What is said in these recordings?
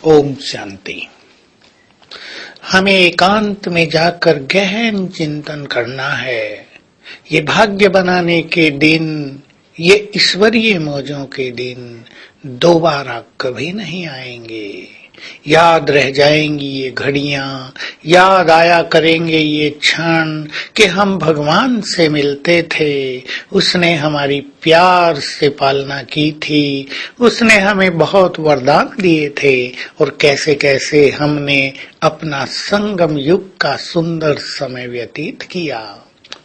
ओम शांति। हमें एकांत में जाकर गहन चिंतन करना है। ये भाग्य बनाने के दिन, ये ईश्वरीय मौजों के दिन दोबारा कभी नहीं आएंगे। याद रह जाएंगी ये घड़ियां, याद आया करेंगे ये क्षण कि हम भगवान से मिलते थे। उसने हमारी प्यार से पालना की थी, उसने हमें बहुत वरदान दिए थे और कैसे कैसे हमने अपना संगम युग का सुंदर समय व्यतीत किया।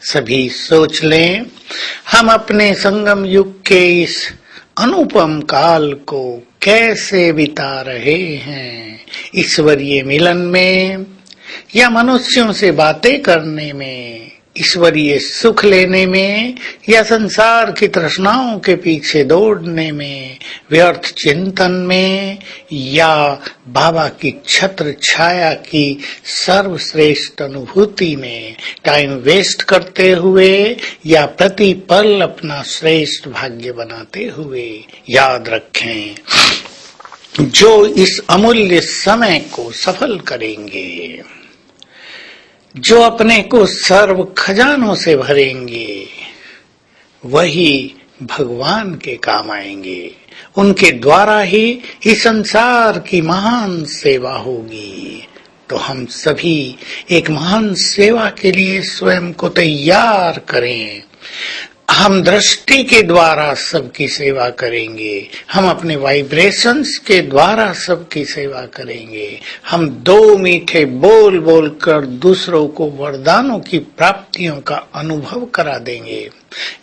सभी सोच लें, हम अपने संगम युग के इस अनुपम काल को कैसे बिता रहे हैं। ईश्वरीय मिलन में या मनुष्यों से बातें करने में, ईश्वरीय सुख लेने में या संसार की तृष्णाओं के पीछे दौड़ने में, व्यर्थ चिंतन में या बाबा की छत्र छाया की सर्वश्रेष्ठ अनुभूति में टाइम वेस्ट करते हुए या प्रति पल अपना श्रेष्ठ भाग्य बनाते हुए, याद रखें, जो इस अमूल्य समय को सफल करेंगे, जो अपने को सर्व खजानों से भरेंगे, वही भगवान के काम आएंगे। उनके द्वारा ही इस संसार की महान सेवा होगी। तो हम सभी एक महान सेवा के लिए स्वयं को तैयार करें। हम दृष्टि के द्वारा सबकी सेवा करेंगे, हम अपने वाइब्रेशंस के द्वारा सबकी सेवा करेंगे। हम दो मीठे बोल बोलकर दूसरों को वरदानों की प्राप्तियों का अनुभव करा देंगे।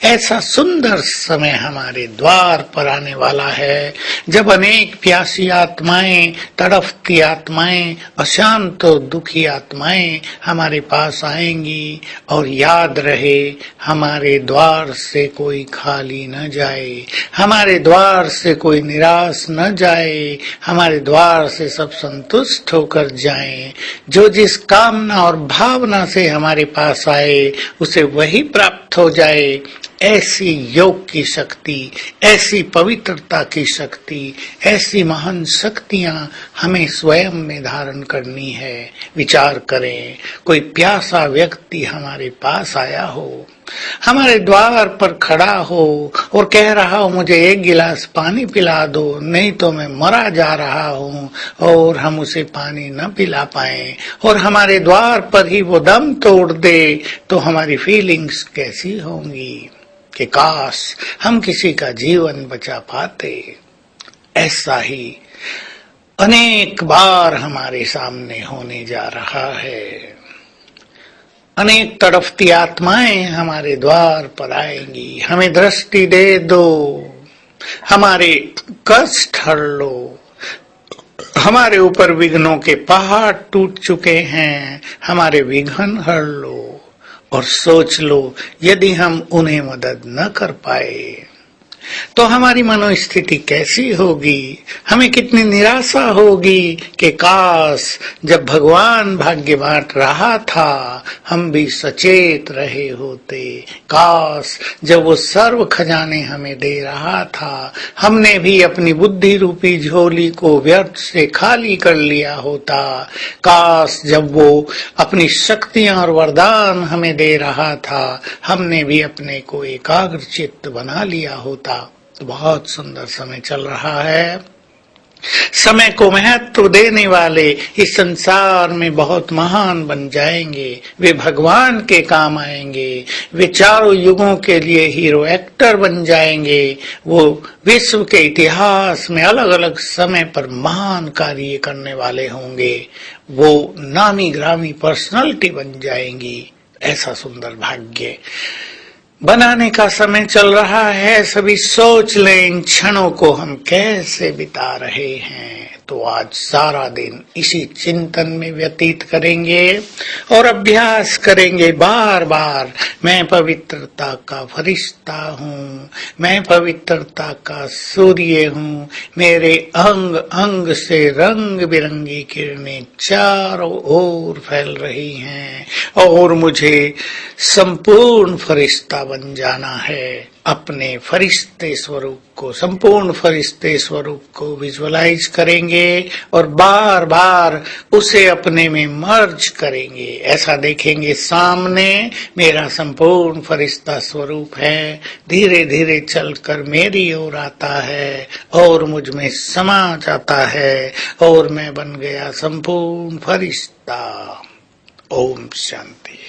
ऐसा सुंदर समय हमारे द्वार पर आने वाला है जब अनेक प्यासी आत्माएं, तड़फती आत्माएं, अशांत और दुखी आत्माएं हमारे पास आएंगी। और याद रहे, हमारे द्वार से कोई खाली न जाए, हमारे द्वार से कोई निराश न जाए, हमारे द्वार से सब संतुष्ट होकर जाएं। जो जिस कामना और भावना से हमारे पास आए उसे वही प्राप्त हो जाए। ऐसी योग की शक्ति, ऐसी पवित्रता की शक्ति, ऐसी महान शक्तियां हमें स्वयं में धारण करनी है। विचार करें, कोई प्यासा व्यक्ति हमारे पास आया हो, हमारे द्वार पर खड़ा हो और कह रहा हो मुझे एक गिलास पानी पिला दो, नहीं तो मैं मरा जा रहा हूँ, और हम उसे पानी न पिला पाए और हमारे द्वार पर ही वो दम तोड़ दे, तो हमारी फीलिंग्स कैसी होंगी कि काश हम किसी का जीवन बचा पाते। ऐसा ही अनेक बार हमारे सामने होने जा रहा है। अनेक तड़फती आत्माएं हमारे द्वार पर आएंगी, हमें दृष्टि दे दो, हमारे कष्ट हर लो, हमारे ऊपर विघ्नों के पहाड़ टूट चुके हैं, हमारे विघ्न हर लो। और सोच लो, यदि हम उन्हें मदद न कर पाए तो हमारी मनोस्थिति कैसी होगी, हमें कितनी निराशा होगी कि काश जब भगवान भाग्य बांट रहा था हम भी सचेत रहे होते। काश जब वो सर्व खजाने हमें दे रहा था हमने भी अपनी बुद्धि रूपी झोली को व्यर्थ से खाली कर लिया होता। काश जब वो अपनी शक्तियां और वरदान हमें दे रहा था हमने भी अपने को एकाग्र चित्त बना लिया होता। तो बहुत सुंदर समय चल रहा है। समय को महत्व देने वाले इस संसार में बहुत महान बन जाएंगे, वे भगवान के काम आएंगे, वे चारों युगों के लिए हीरो एक्टर बन जाएंगे। वो विश्व के इतिहास में अलग अलग समय पर महान कार्य करने वाले होंगे, वो नामी ग्रामी पर्सनालिटी बन जाएंगी। ऐसा सुंदर भाग्य बनाने का समय चल रहा है। सभी सोच लें इन क्षणों को हम कैसे बिता रहे हैं। तो आज सारा दिन इसी चिंतन में व्यतीत करेंगे और अभ्यास करेंगे बार बार, मैं पवित्रता का फरिश्ता हूँ, मैं पवित्रता का सूर्य हूँ, मेरे अंग अंग से रंग बिरंगी किरणें चारों ओर फैल रही हैं और मुझे संपूर्ण फरिश्ता बन जाना है। अपने फरिश्ते स्वरूप को, संपूर्ण फरिश्ते स्वरूप को विजुअलाइज करेंगे और बार बार उसे अपने में मर्ज करेंगे। ऐसा देखेंगे सामने मेरा संपूर्ण फरिश्ता स्वरूप है, धीरे धीरे चलकर मेरी ओर आता है और मुझ में समा जाता है और मैं बन गया संपूर्ण फरिश्ता। ओम शांति।